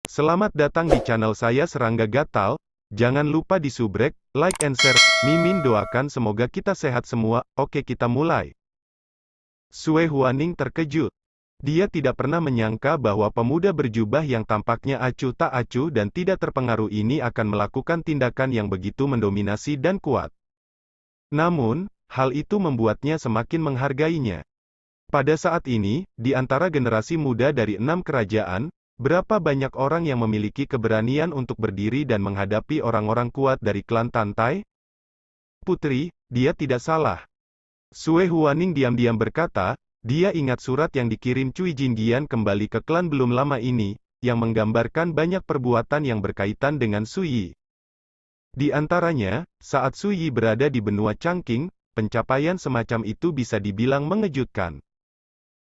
Selamat datang di channel saya Serangga Gatal. Jangan lupa di subrek, like and share. Mimin doakan semoga kita sehat semua. Oke, kita mulai. Sue Huaning terkejut. Dia tidak pernah menyangka bahwa pemuda berjubah yang tampaknya acuh tak acuh dan tidak terpengaruh ini akan melakukan tindakan yang begitu mendominasi dan kuat. Namun, hal itu membuatnya semakin menghargainya. Pada saat ini, di antara generasi muda dari 6 kerajaan, berapa banyak orang yang memiliki keberanian untuk berdiri dan menghadapi orang-orang kuat dari klan Tantai? Putri, dia tidak salah. Sue Huaning diam-diam berkata, dia ingat surat yang dikirim Cui Jingyan kembali ke klan belum lama ini, yang menggambarkan banyak perbuatan yang berkaitan dengan Sui Yi. Di antaranya, saat Sui Yi berada di benua Changqing, pencapaian semacam itu bisa dibilang mengejutkan.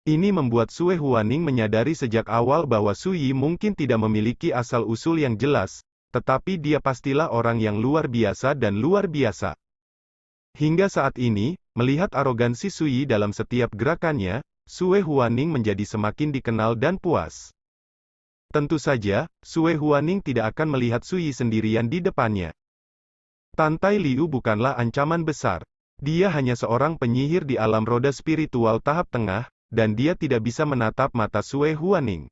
Ini membuat Sue Huaning menyadari sejak awal bahwa Sui Yi mungkin tidak memiliki asal-usul yang jelas, tetapi dia pastilah orang yang luar biasa dan luar biasa. Hingga saat ini, melihat arogansi Sui Yi dalam setiap gerakannya, Sue Huaning menjadi semakin dikenal dan puas. Tentu saja, Sue Huaning tidak akan melihat Sui Yi sendirian di depannya. Tantai Liu bukanlah ancaman besar. Dia hanya seorang penyihir di alam roda spiritual tahap tengah, dan dia tidak bisa menatap mata Sue Huaning.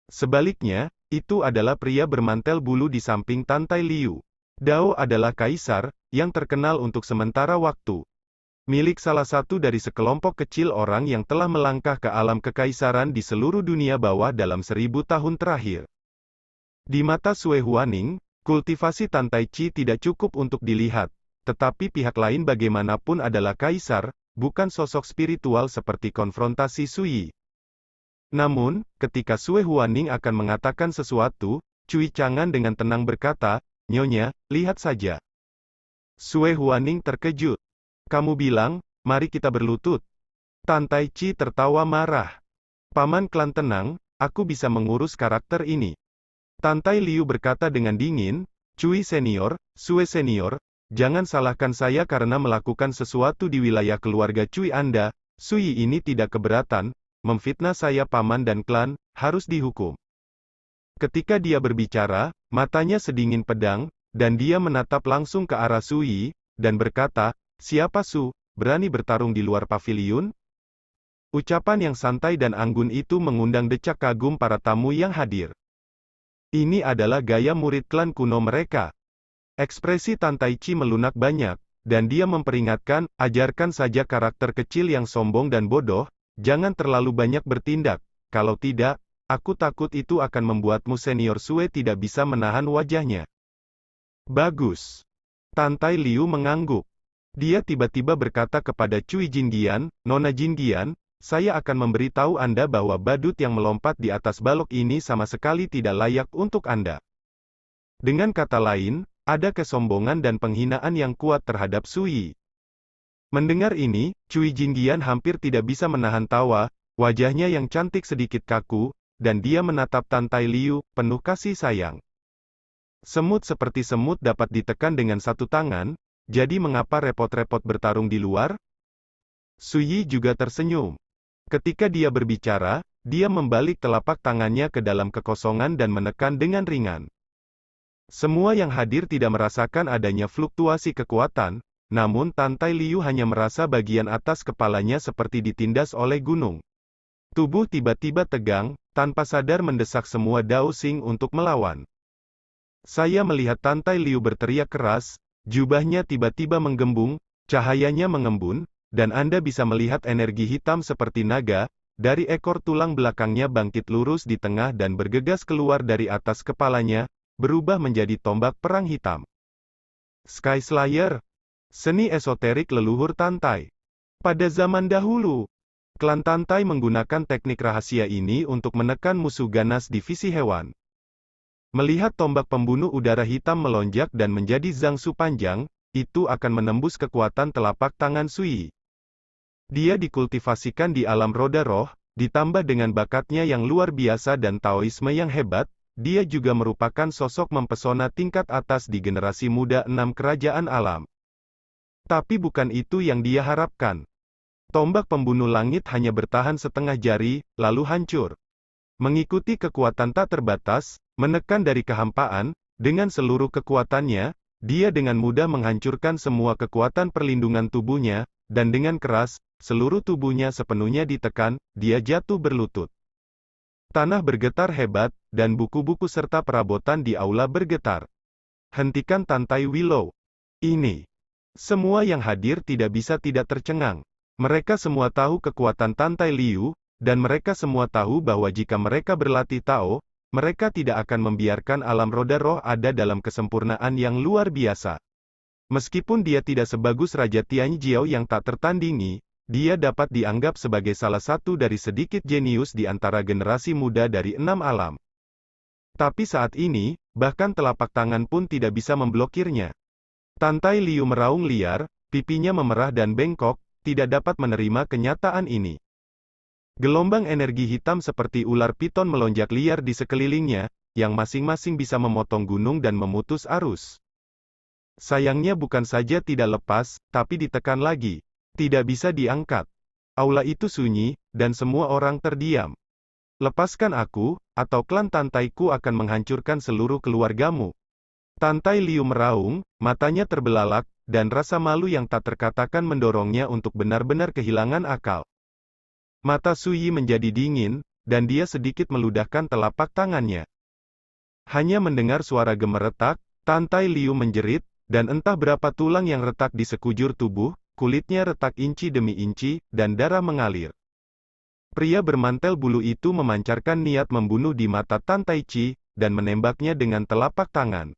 Sebaliknya, itu adalah pria bermantel bulu di samping Tantai Liu. Dao adalah kaisar, yang terkenal untuk sementara waktu. Milik salah satu dari sekelompok kecil orang yang telah melangkah ke alam kekaisaran di seluruh dunia bawah dalam 1000 tahun terakhir. Di mata Sue Huaning, kultivasi Tantai Chi tidak cukup untuk dilihat, tetapi pihak lain bagaimanapun adalah kaisar, bukan sosok spiritual seperti konfrontasi Sui Yi. Namun, ketika Sue Huaning akan mengatakan sesuatu, Cui Chang'an dengan tenang berkata, "Nyonya, lihat saja." Sue Huaning terkejut. "Kamu bilang, mari kita berlutut." Tantai Chi tertawa marah. "Paman klan tenang, aku bisa mengurus karakter ini." Tantai Liu berkata dengan dingin, "Cui senior, Sue senior, jangan salahkan saya karena melakukan sesuatu di wilayah keluarga Cui Anda. Sui Yi ini tidak keberatan, memfitnah saya paman dan klan, harus dihukum." Ketika dia berbicara, matanya sedingin pedang, dan dia menatap langsung ke arah Sui Yi, dan berkata, "Siapa Su, berani bertarung di luar paviliun?" Ucapan yang santai dan anggun itu mengundang decak kagum para tamu yang hadir. Ini adalah gaya murid klan kuno mereka. Ekspresi Tantai Chi melunak banyak, dan dia memperingatkan, ajarkan saja karakter kecil yang sombong dan bodoh, jangan terlalu banyak bertindak, kalau tidak, aku takut itu akan membuatmu senior Sue tidak bisa menahan wajahnya. Bagus. Tantai Liu mengangguk. Dia tiba-tiba berkata kepada Cui Jingyan, "Nona Jingyan, saya akan memberitahu Anda bahwa badut yang melompat di atas balok ini sama sekali tidak layak untuk Anda." Dengan kata lain, ada kesombongan dan penghinaan yang kuat terhadap Sui Yi. Mendengar ini, Cui Jingyan hampir tidak bisa menahan tawa, wajahnya yang cantik sedikit kaku, dan dia menatap Tantai Liu, penuh kasih sayang. Semut seperti semut dapat ditekan dengan satu tangan, jadi mengapa repot-repot bertarung di luar? Sui Yi juga tersenyum. Ketika dia berbicara, dia membalik telapak tangannya ke dalam kekosongan dan menekan dengan ringan. Semua yang hadir tidak merasakan adanya fluktuasi kekuatan, namun Tantai Liu hanya merasa bagian atas kepalanya seperti ditindas oleh gunung. Tubuh tiba-tiba tegang, tanpa sadar mendesak semua Dao Xing untuk melawan. Saya melihat Tantai Liu berteriak keras, jubahnya tiba-tiba menggembung, cahayanya mengembun, dan Anda bisa melihat energi hitam seperti naga, dari ekor tulang belakangnya bangkit lurus di tengah dan bergegas keluar dari atas kepalanya, berubah menjadi tombak perang hitam. Sky Slayer, seni esoterik leluhur Tantai. Pada zaman dahulu, klan Tantai menggunakan teknik rahasia ini untuk menekan musuh ganas divisi hewan. Melihat tombak pembunuh udara hitam melonjak dan menjadi zangsu panjang, itu akan menembus kekuatan telapak tangan Sui Yi. Dia dikultivasikan di alam roda roh, ditambah dengan bakatnya yang luar biasa dan Taoisme yang hebat, dia juga merupakan sosok mempesona tingkat atas di generasi muda 6 kerajaan alam. Tapi bukan itu yang dia harapkan. Tombak pembunuh langit hanya bertahan setengah jari, lalu hancur. Mengikuti kekuatan tak terbatas, Menekan dari kehampaan, dengan seluruh kekuatannya, dia dengan mudah menghancurkan semua kekuatan perlindungan tubuhnya, dan dengan keras, seluruh tubuhnya sepenuhnya ditekan, dia jatuh berlutut. Tanah bergetar hebat, dan buku-buku serta perabotan di aula bergetar. Hentikan Tantai Willow. Ini. Semua yang hadir tidak bisa tidak tercengang. Mereka semua tahu kekuatan Tantai Liu, dan mereka semua tahu bahwa jika mereka berlatih Tao, mereka tidak akan membiarkan alam roda roh ada dalam kesempurnaan yang luar biasa. Meskipun dia tidak sebagus Raja Tianjiao yang tak tertandingi, dia dapat dianggap sebagai salah satu dari sedikit jenius di antara generasi muda dari 6 alam. Tapi saat ini, bahkan telapak tangan pun tidak bisa memblokirnya. Tantai Liu meraung liar, pipinya memerah dan bengkok, tidak dapat menerima kenyataan ini. Gelombang energi hitam seperti ular piton melonjak liar di sekelilingnya, yang masing-masing bisa memotong gunung dan memutus arus. Sayangnya bukan saja tidak lepas, tapi ditekan lagi. Tidak bisa diangkat. Aula itu sunyi, dan semua orang terdiam. Lepaskan aku, atau klan Tantaiku akan menghancurkan seluruh keluargamu. Tantai Liu meraung, matanya terbelalak, dan rasa malu yang tak terkatakan mendorongnya untuk benar-benar kehilangan akal. Mata Suyi menjadi dingin, dan dia sedikit meludahkan telapak tangannya. Hanya mendengar suara gemeretak, Tantai Liu menjerit, dan entah berapa tulang yang retak di sekujur tubuh, kulitnya retak inci demi inci, dan darah mengalir. Pria bermantel bulu itu memancarkan niat membunuh di mata Tantai Chi, dan menembaknya dengan telapak tangan.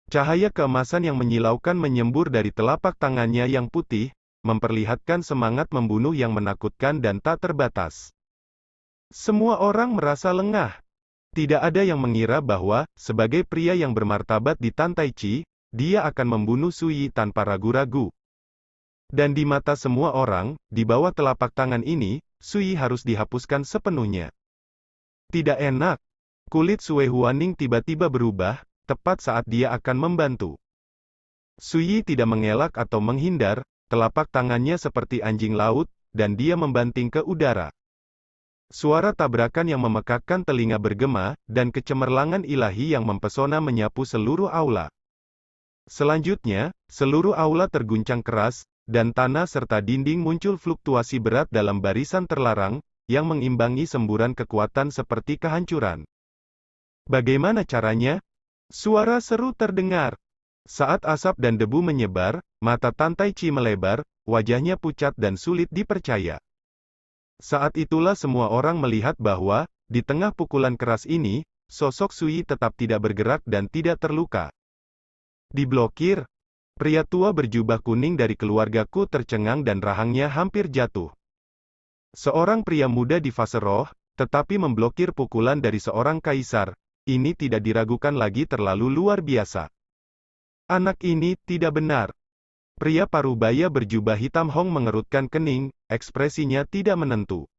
Cahaya keemasan yang menyilaukan menyembur dari telapak tangannya yang putih, memperlihatkan semangat membunuh yang menakutkan dan tak terbatas. Semua orang merasa lengah. Tidak ada yang mengira bahwa, sebagai pria yang bermartabat di Tantai Chi, dia akan membunuh Suyi tanpa ragu-ragu. Dan di mata semua orang, di bawah telapak tangan ini, Suyi harus dihapuskan sepenuhnya. Tidak enak. Kulit Sue Huaning tiba-tiba berubah, tepat saat dia akan membantu. Suyi tidak mengelak atau menghindar, telapak tangannya seperti anjing laut, dan dia membanting ke udara. Suara tabrakan yang memekakkan telinga bergema, dan kecemerlangan ilahi yang mempesona menyapu seluruh aula. Selanjutnya, seluruh aula terguncang keras, dan tanah serta dinding muncul fluktuasi berat dalam barisan terlarang, yang mengimbangi semburan kekuatan seperti kehancuran. Bagaimana caranya? Suara seru terdengar. Saat asap dan debu menyebar, mata Tantai Chi melebar, wajahnya pucat dan sulit dipercaya. Saat itulah semua orang melihat bahwa, di tengah pukulan keras ini, sosok Suyi tetap tidak bergerak dan tidak terluka. Diblokir. Pria tua berjubah kuning dari keluargaku tercengang dan rahangnya hampir jatuh. Seorang pria muda di fase roh, tetapi memblokir pukulan dari seorang kaisar, ini tidak diragukan lagi terlalu luar biasa. Anak ini tidak benar. Pria parubaya berjubah hitam Hong mengerutkan kening, ekspresinya tidak menentu.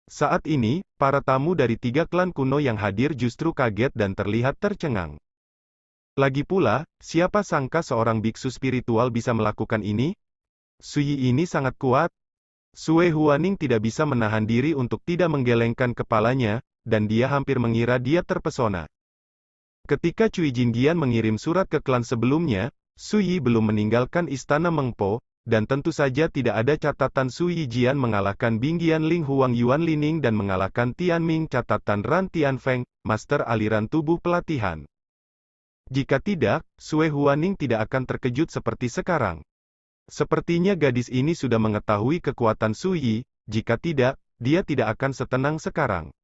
Saat ini, para tamu dari 3 klan kuno yang hadir justru kaget dan terlihat tercengang. Lagi pula, siapa sangka seorang biksu spiritual bisa melakukan ini? Suyi ini sangat kuat. Sue Huaning tidak bisa menahan diri untuk tidak menggelengkan kepalanya, dan dia hampir mengira dia terpesona. Ketika Cui Jinggian mengirim surat ke klan sebelumnya, Suyi belum meninggalkan istana Mengpo, dan tentu saja tidak ada catatan Suyi Jian mengalahkan Binggian Ling Huang Yuan Lining dan mengalahkan Tian Ming catatan Ran Tianfeng, master aliran tubuh pelatihan. Jika tidak, Sue Huaning tidak akan terkejut seperti sekarang. Sepertinya gadis ini sudah mengetahui kekuatan Suyi, jika tidak, dia tidak akan setenang sekarang.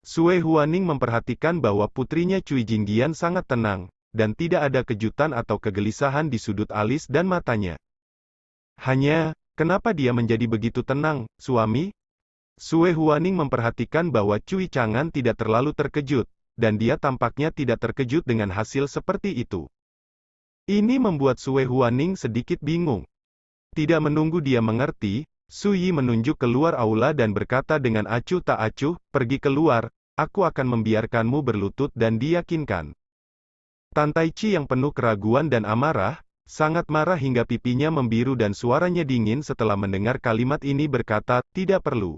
Sue Huaning memperhatikan bahwa putrinya Cui Jinggian sangat tenang, dan tidak ada kejutan atau kegelisahan di sudut alis dan matanya. Hanya, kenapa dia menjadi begitu tenang, suami? Sue Huaning memperhatikan bahwa Cui Chang'an tidak terlalu terkejut, dan dia tampaknya tidak terkejut dengan hasil seperti itu. Ini membuat Sue Huaning sedikit bingung. Tidak menunggu dia mengerti, Suyi menunjuk keluar aula dan berkata dengan acuh tak acuh, pergi keluar, aku akan membiarkanmu berlutut dan diyakinkan. Tantai Chi yang penuh keraguan dan amarah, sangat marah hingga pipinya membiru dan suaranya dingin setelah mendengar kalimat ini berkata, tidak perlu.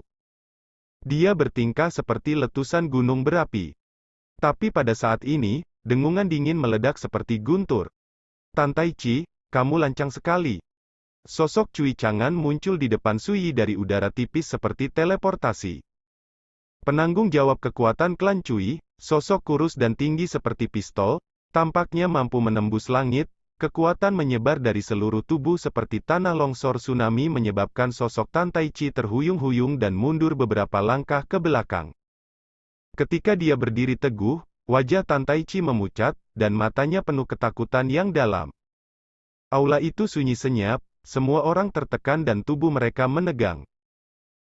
Dia bertingkah seperti letusan gunung berapi. Tapi pada saat ini, dengungan dingin meledak seperti guntur. Tan Taichi, kamu lancang sekali. Sosok Cui Chang'an muncul di depan Sui dari udara tipis seperti teleportasi. Penanggung jawab kekuatan klan Cui, sosok kurus dan tinggi seperti pistol, tampaknya mampu menembus langit. Kekuatan menyebar dari seluruh tubuh seperti tanah longsor tsunami menyebabkan sosok Tan Taichi terhuyung-huyung dan mundur beberapa langkah ke belakang. Ketika dia berdiri teguh, wajah Tan Taichi memucat, dan matanya penuh ketakutan yang dalam. Aula itu sunyi senyap, semua orang tertekan dan tubuh mereka menegang.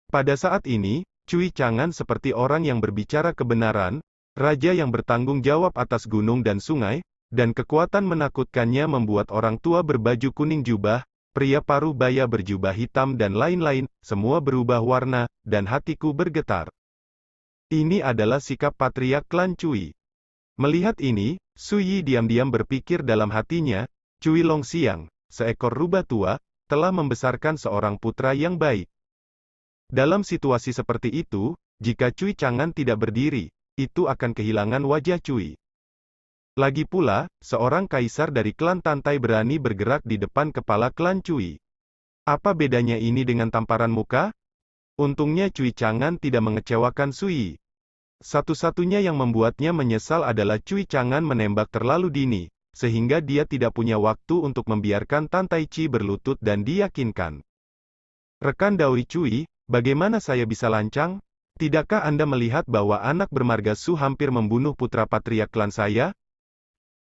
Pada saat ini, Cui Chang'an seperti orang yang berbicara kebenaran, raja yang bertanggung jawab atas gunung dan sungai, dan kekuatan menakutkannya membuat orang tua berbaju kuning jubah, pria paruh baya berjubah hitam dan lain-lain, semua berubah warna, dan hatiku bergetar. Ini adalah sikap patriark klan Cui. Melihat ini, Sui diam-diam berpikir dalam hatinya, Cui Longxiang, seekor rubah tua, telah membesarkan seorang putra yang baik. Dalam situasi seperti itu, jika Cui Chang'an tidak berdiri, itu akan kehilangan wajah Cui. Lagi pula, seorang kaisar dari klan Tantai berani bergerak di depan kepala klan Cui. Apa bedanya ini dengan tamparan muka? Untungnya Cui Chang'an tidak mengecewakan Sui. Satu-satunya yang membuatnya menyesal adalah Cui Chang'an menembak terlalu dini, sehingga dia tidak punya waktu untuk membiarkan Tan Taichi berlutut dan diyakinkan. Rekan Daori Cui, bagaimana saya bisa lancang? Tidakkah Anda melihat bahwa anak bermarga Su hampir membunuh putra patriark klan saya?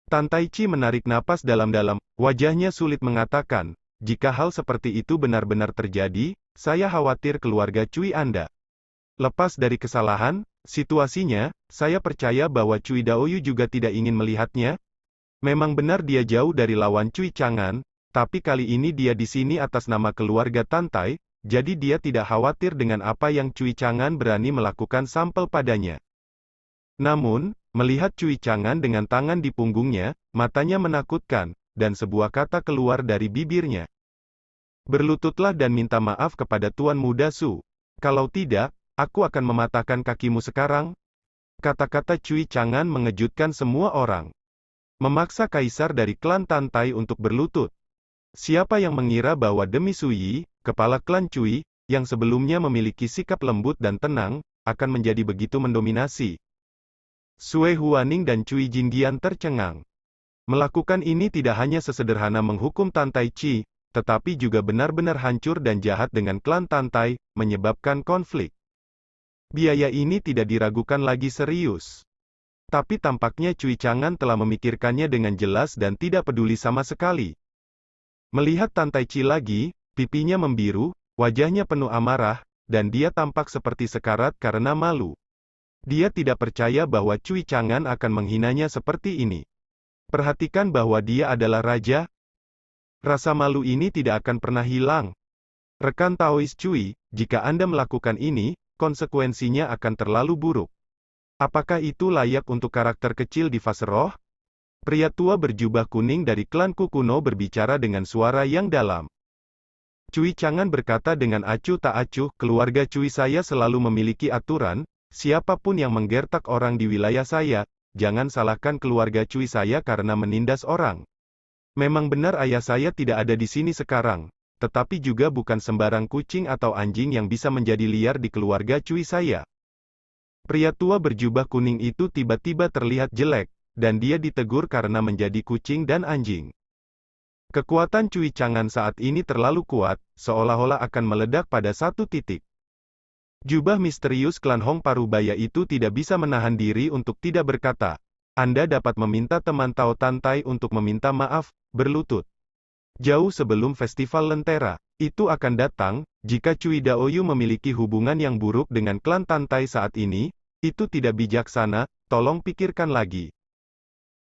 Tan Taichi menarik napas dalam-dalam, wajahnya sulit mengatakan, jika hal seperti itu benar-benar terjadi, saya khawatir keluarga Cui Anda. Lepas dari kesalahan, situasinya, saya percaya bahwa Cui Daoyu juga tidak ingin melihatnya. Memang benar dia jauh dari lawan Cui Chang'an, tapi kali ini dia di sini atas nama keluarga Tantai, jadi dia tidak khawatir dengan apa yang Cui Chang'an berani melakukan sampel padanya. Namun, melihat Cui Chang'an dengan tangan di punggungnya, matanya menakutkan, dan sebuah kata keluar dari bibirnya. Berlututlah dan minta maaf kepada Tuan Muda Su. Kalau tidak, aku akan mematahkan kakimu sekarang. Kata-kata Cui Chang'an mengejutkan semua orang. Memaksa kaisar dari klan Tantai untuk berlutut. Siapa yang mengira bahwa demi Sui, kepala klan Cui, yang sebelumnya memiliki sikap lembut dan tenang, akan menjadi begitu mendominasi. Sui Huaning dan Cui Jinggian tercengang. Melakukan ini tidak hanya sesederhana menghukum Tan Taichi, tetapi juga benar-benar hancur dan jahat dengan klan Tantai, menyebabkan konflik. Biaya ini tidak diragukan lagi serius. Tapi tampaknya Cui Chang'an telah memikirkannya dengan jelas dan tidak peduli sama sekali. Melihat Tan Taichi lagi, pipinya membiru, wajahnya penuh amarah, dan dia tampak seperti sekarat karena malu. Dia tidak percaya bahwa Cui Chang'an akan menghinanya seperti ini. Perhatikan bahwa dia adalah raja. Rasa malu ini tidak akan pernah hilang. Rekan Taois Cui, jika Anda melakukan ini, konsekuensinya akan terlalu buruk. Apakah itu layak untuk karakter kecil di fase roh? Pria tua berjubah kuning dari klan kuno berbicara dengan suara yang dalam. Cui Chang'an berkata dengan acuh tak acuh, keluarga Cui saya selalu memiliki aturan, siapapun yang menggertak orang di wilayah saya, jangan salahkan keluarga Cui saya karena menindas orang. Memang benar ayah saya tidak ada di sini sekarang, tetapi juga bukan sembarang kucing atau anjing yang bisa menjadi liar di keluarga Cui saya. Pria tua berjubah kuning itu tiba-tiba terlihat jelek, dan dia ditegur karena menjadi kucing dan anjing. Kekuatan Cui Chang'an saat ini terlalu kuat, seolah-olah akan meledak pada satu titik. Jubah misterius klan Hong Parubaya itu tidak bisa menahan diri untuk tidak berkata, Anda dapat meminta teman Tao Tantai untuk meminta maaf, berlutut. Jauh sebelum festival Lentera, itu akan datang, jika Cui Daoyu memiliki hubungan yang buruk dengan klan Tantai saat ini, itu tidak bijaksana, tolong pikirkan lagi.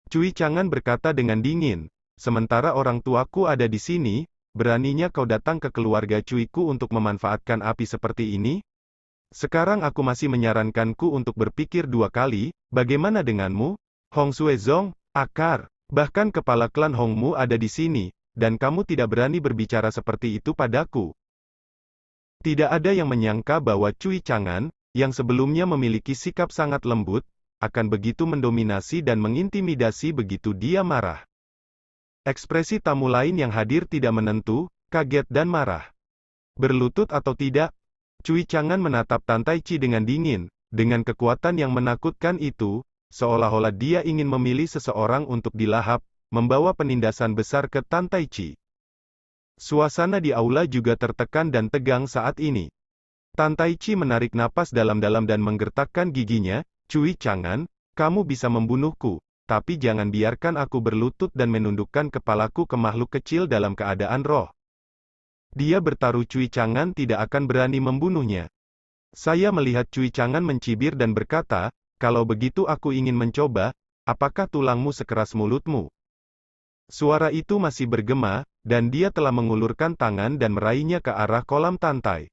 Cui Chang'an berkata dengan dingin, sementara orang tuaku ada di sini, beraninya kau datang ke keluarga Cui-ku untuk memanfaatkan api seperti ini? Sekarang aku masih menyarankanku untuk berpikir dua kali, bagaimana denganmu? Hong Suezong, akar, bahkan kepala klan Hongmu ada di sini, dan kamu tidak berani berbicara seperti itu padaku. Tidak ada yang menyangka bahwa Cui Chang'an, yang sebelumnya memiliki sikap sangat lembut, akan begitu mendominasi dan mengintimidasi begitu dia marah. Ekspresi tamu lain yang hadir tidak menentu, kaget dan marah. Berlutut atau tidak? Cui Chang'an menatap Tan Tai Chi dengan dingin, dengan kekuatan yang menakutkan itu, seolah-olah dia ingin memilih seseorang untuk dilahap, membawa penindasan besar ke Tan Tai Chi. Suasana di aula juga tertekan dan tegang saat ini. Tan Tai Chi menarik napas dalam-dalam dan menggertakkan giginya, Cui Chang'an, kamu bisa membunuhku, tapi jangan biarkan aku berlutut dan menundukkan kepalaku ke makhluk kecil dalam keadaan roh. Dia bertaruh Cui Chang'an tidak akan berani membunuhnya. Saya melihat Cui Chang'an mencibir dan berkata, kalau begitu aku ingin mencoba, apakah tulangmu sekeras mulutmu? Suara itu masih bergema, dan dia telah mengulurkan tangan dan meraihnya ke arah kolam tantai.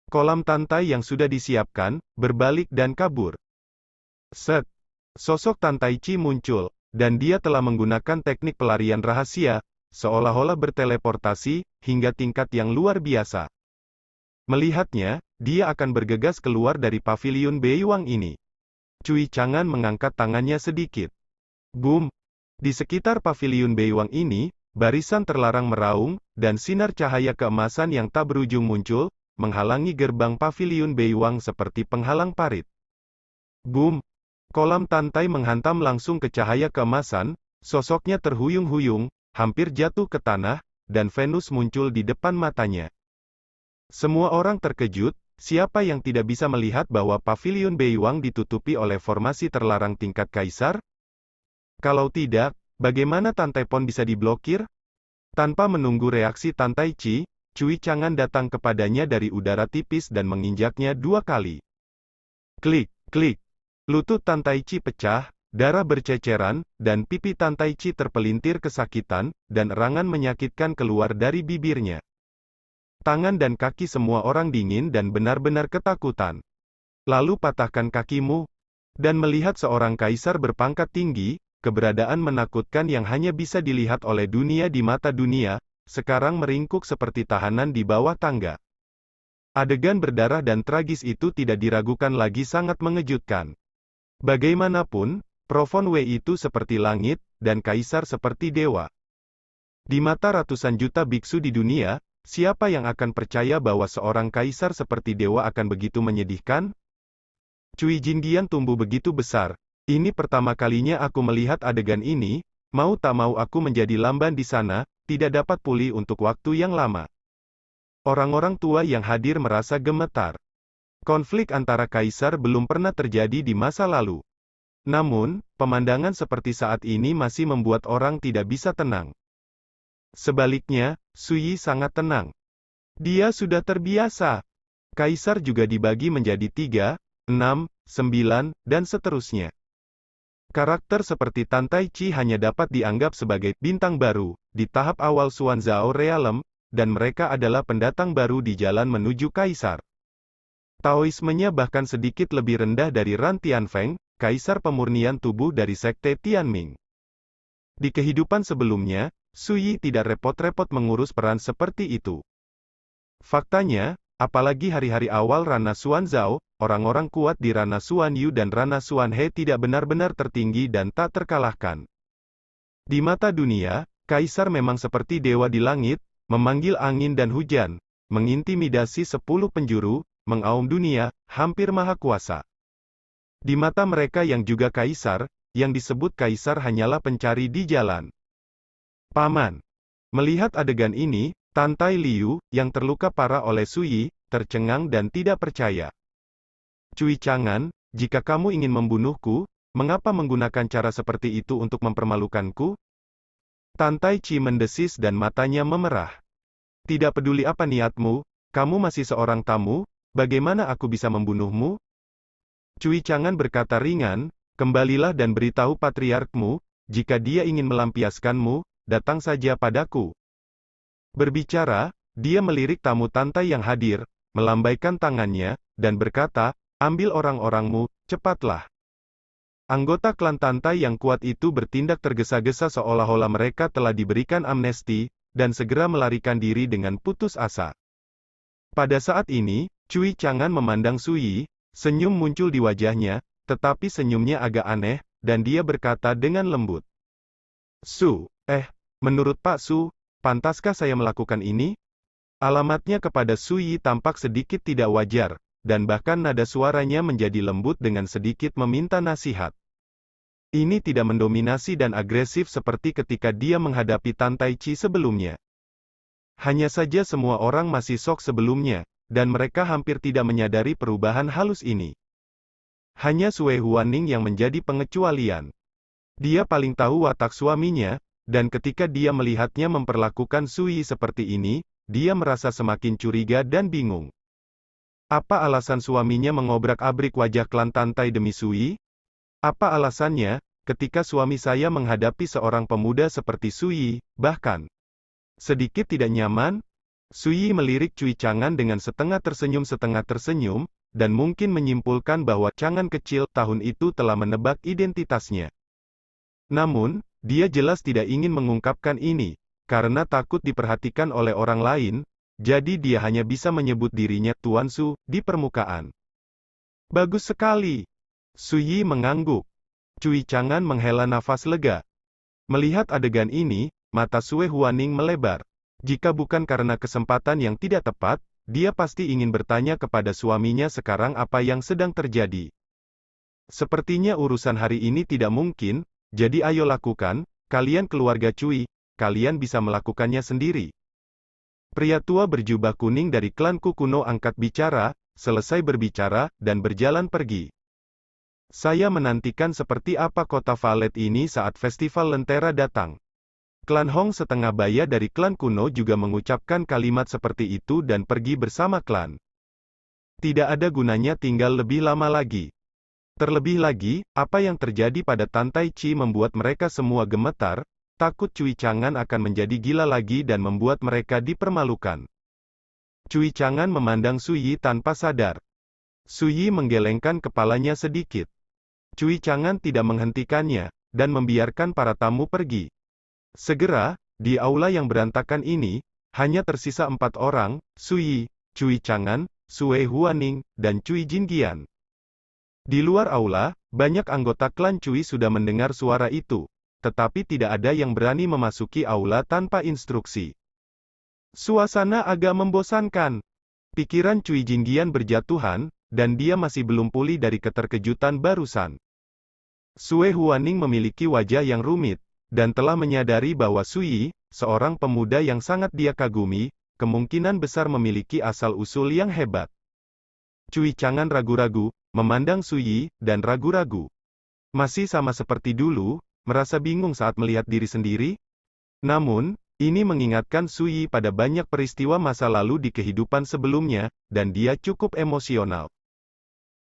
Kolam tantai yang sudah disiapkan, berbalik dan kabur. Set. Sosok Tan Tai Chi muncul, dan dia telah menggunakan teknik pelarian rahasia, seolah-olah berteleportasi, hingga tingkat yang luar biasa. Melihatnya, dia akan bergegas keluar dari paviliun Beiwang ini. Cui Chang'an mengangkat tangannya sedikit. Boom! Di sekitar paviliun Beiwang ini, barisan terlarang meraung, dan sinar cahaya keemasan yang tak berujung muncul, menghalangi gerbang paviliun Beiwang seperti penghalang parit. Boom! Kolam tantai menghantam langsung ke cahaya keemasan, sosoknya terhuyung-huyung, hampir jatuh ke tanah, dan Venus muncul di depan matanya. Semua orang terkejut, siapa yang tidak bisa melihat bahwa paviliun Beiwang ditutupi oleh formasi terlarang tingkat kaisar? Kalau tidak, bagaimana Tan Tai Pon bisa diblokir? Tanpa menunggu reaksi Tan Tai Chi, Cui Chang'an datang kepadanya dari udara tipis dan menginjaknya 2 kali. Klik, klik. Lutut Tan Tai Chi pecah, darah berceceran, dan pipi Tan Tai Chi terpelintir kesakitan, dan erangan menyakitkan keluar dari bibirnya. Tangan dan kaki semua orang dingin dan benar-benar ketakutan. Lalu patahkan kakimu. Dan melihat seorang kaisar berpangkat tinggi, keberadaan menakutkan yang hanya bisa dilihat oleh dunia di mata dunia, sekarang meringkuk seperti tahanan di bawah tangga. Adegan berdarah dan tragis itu tidak diragukan lagi sangat mengejutkan. Bagaimanapun, Profon Wei itu seperti langit, dan kaisar seperti dewa. Di mata ratusan juta biksu di dunia, siapa yang akan percaya bahwa seorang kaisar seperti dewa akan begitu menyedihkan? Cui Jingdian tumbuh begitu besar. Ini pertama kalinya aku melihat adegan ini, mau tak mau aku menjadi lamban di sana, tidak dapat pulih untuk waktu yang lama. Orang-orang tua yang hadir merasa gemetar. Konflik antara kaisar belum pernah terjadi di masa lalu. Namun, pemandangan seperti saat ini masih membuat orang tidak bisa tenang. Sebaliknya, Sui sangat tenang. Dia sudah terbiasa. Kaisar juga dibagi menjadi 3, 6, 9, dan seterusnya. Karakter seperti Tan Tai Chi hanya dapat dianggap sebagai bintang baru di tahap awal Xuanzao Realm, dan mereka adalah pendatang baru di jalan menuju kaisar. Taoismenya bahkan sedikit lebih rendah dari Ran Tianfeng, kaisar pemurnian tubuh dari sekte Tianming. Di kehidupan sebelumnya, Sui tidak repot-repot mengurus peran seperti itu. Faktanya, apalagi hari-hari awal Rana Xuanzao, orang-orang kuat di Rana Xuanyu dan Rana Xuanhe tidak benar-benar tertinggi dan tak terkalahkan. Di mata dunia, kaisar memang seperti dewa di langit, memanggil angin dan hujan, mengintimidasi 10 penjuru, mengaum dunia, hampir maha kuasa. Di mata mereka yang juga kaisar, yang disebut kaisar hanyalah pencari di jalan. Paman. Melihat adegan ini, Tan Tai Liu, yang terluka parah oleh Sui, tercengang dan tidak percaya. Cui Chang'an, jika kamu ingin membunuhku, mengapa menggunakan cara seperti itu untuk mempermalukanku? Tan Tai Chi mendesis dan matanya memerah. Tidak peduli apa niatmu, kamu masih seorang tamu, bagaimana aku bisa membunuhmu? Cui Chang'an berkata ringan, kembalilah dan beritahu patriarkmu, jika dia ingin melampiaskanmu, datang saja padaku. Berbicara, dia melirik tamu tantai yang hadir, melambaikan tangannya, dan berkata, ambil orang-orangmu, cepatlah. Anggota klan tantai yang kuat itu bertindak tergesa-gesa seolah-olah mereka telah diberikan amnesti, dan segera melarikan diri dengan putus asa. Pada saat ini, Cui Chang'an memandang Sui, senyum muncul di wajahnya, tetapi senyumnya agak aneh, dan dia berkata dengan lembut. Su, menurut Pak Su, pantaskah saya melakukan ini? Alamatnya kepada Su Yi tampak sedikit tidak wajar, dan bahkan nada suaranya menjadi lembut dengan sedikit meminta nasihat. Ini tidak mendominasi dan agresif seperti ketika dia menghadapi Tan Tai Chi sebelumnya. Hanya saja semua orang masih shock sebelumnya, dan mereka hampir tidak menyadari perubahan halus ini. Hanya Sue Huaning yang menjadi pengecualian. Dia paling tahu watak suaminya, dan ketika dia melihatnya memperlakukan Su Yi seperti ini, dia merasa semakin curiga dan bingung. Apa alasan suaminya mengobrak-abrik wajah klan Tantai demi Su Yi? Apa alasannya, ketika suami saya menghadapi seorang pemuda seperti Su Yi, bahkan sedikit tidak nyaman? Su Yi melirik Cui Chang'an dengan setengah tersenyum, dan mungkin menyimpulkan bahwa Chang'an kecil tahun itu telah menebak identitasnya. Namun, dia jelas tidak ingin mengungkapkan ini, karena takut diperhatikan oleh orang lain, jadi dia hanya bisa menyebut dirinya Tuan Su di permukaan. Bagus sekali. Su Yi mengangguk. Cui Chang'an menghela nafas lega. Melihat adegan ini, mata Sue Huaning melebar. Jika bukan karena kesempatan yang tidak tepat, dia pasti ingin bertanya kepada suaminya sekarang apa yang sedang terjadi. Sepertinya urusan hari ini tidak mungkin, jadi ayo lakukan, kalian keluarga Cui, kalian bisa melakukannya sendiri. Pria tua berjubah kuning dari klan Kuno angkat bicara, selesai berbicara, dan berjalan pergi. Saya menantikan seperti apa kota Valet ini saat festival Lentera datang. Klan Hong setengah baya dari klan kuno juga mengucapkan kalimat seperti itu dan pergi bersama klan. Tidak ada gunanya tinggal lebih lama lagi. Terlebih lagi, apa yang terjadi pada Tan Tai Chi membuat mereka semua gemetar, takut Cui Chang'an akan menjadi gila lagi dan membuat mereka dipermalukan. Cui Chang'an memandang Su Yi tanpa sadar. Su Yi menggelengkan kepalanya sedikit. Cui Chang'an tidak menghentikannya, dan membiarkan para tamu pergi. Segera, di aula yang berantakan ini, hanya tersisa 4 orang, Su Yi, Cui Chang'an, Sue Huaning, dan Cui Jingian. Di luar aula, banyak anggota klan Cui sudah mendengar suara itu, tetapi tidak ada yang berani memasuki aula tanpa instruksi. Suasana agak membosankan. Pikiran Cui Jingian berjatuhan, dan dia masih belum pulih dari keterkejutan barusan. Sue Huaning memiliki wajah yang rumit, dan telah menyadari bahwa Su Yi, seorang pemuda yang sangat dia kagumi, kemungkinan besar memiliki asal-usul yang hebat. Cui Chang'an ragu-ragu, memandang Su Yi, dan ragu-ragu. Masih sama seperti dulu, merasa bingung saat melihat diri sendiri? Namun, ini mengingatkan Su Yi pada banyak peristiwa masa lalu di kehidupan sebelumnya, dan dia cukup emosional.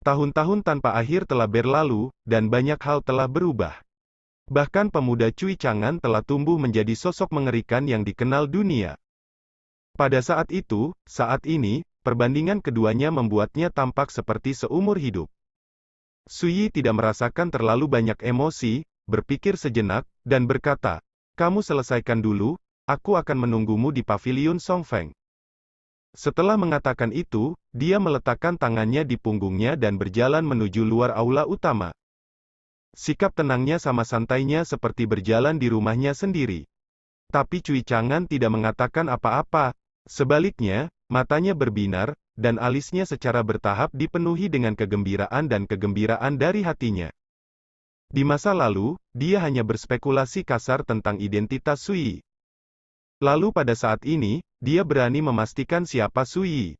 Tahun-tahun tanpa akhir telah berlalu, dan banyak hal telah berubah. Bahkan pemuda Cui Chang'an telah tumbuh menjadi sosok mengerikan yang dikenal dunia. Pada saat itu, saat ini, perbandingan keduanya membuatnya tampak seperti seumur hidup. Su Yi tidak merasakan terlalu banyak emosi, berpikir sejenak, dan berkata, "Kamu selesaikan dulu, aku akan menunggumu di paviliun Songfeng." Setelah mengatakan itu, dia meletakkan tangannya di punggungnya dan berjalan menuju luar aula utama. Sikap tenangnya sama santainya seperti berjalan di rumahnya sendiri. Tapi Cui Chang'an tidak mengatakan apa-apa. Sebaliknya, matanya berbinar, dan alisnya secara bertahap dipenuhi dengan kegembiraan dan kegembiraan dari hatinya. Di masa lalu, dia hanya berspekulasi kasar tentang identitas Su Yi. Lalu pada saat ini, dia berani memastikan siapa Su Yi.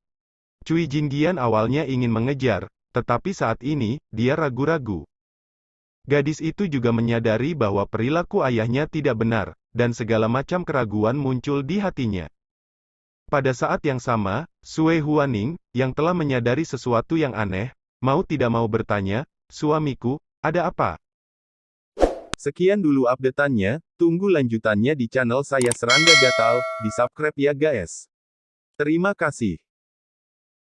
Cui Jingian awalnya ingin mengejar, tetapi saat ini, dia ragu-ragu. Gadis itu juga menyadari bahwa perilaku ayahnya tidak benar, dan segala macam keraguan muncul di hatinya. Pada saat yang sama, Sue Huaning, yang telah menyadari sesuatu yang aneh, mau tidak mau bertanya, "Suamiku, ada apa?" Sekian dulu update-annya, tunggu lanjutannya di channel saya Serangga Gatal, di subscribe ya guys. Terima kasih.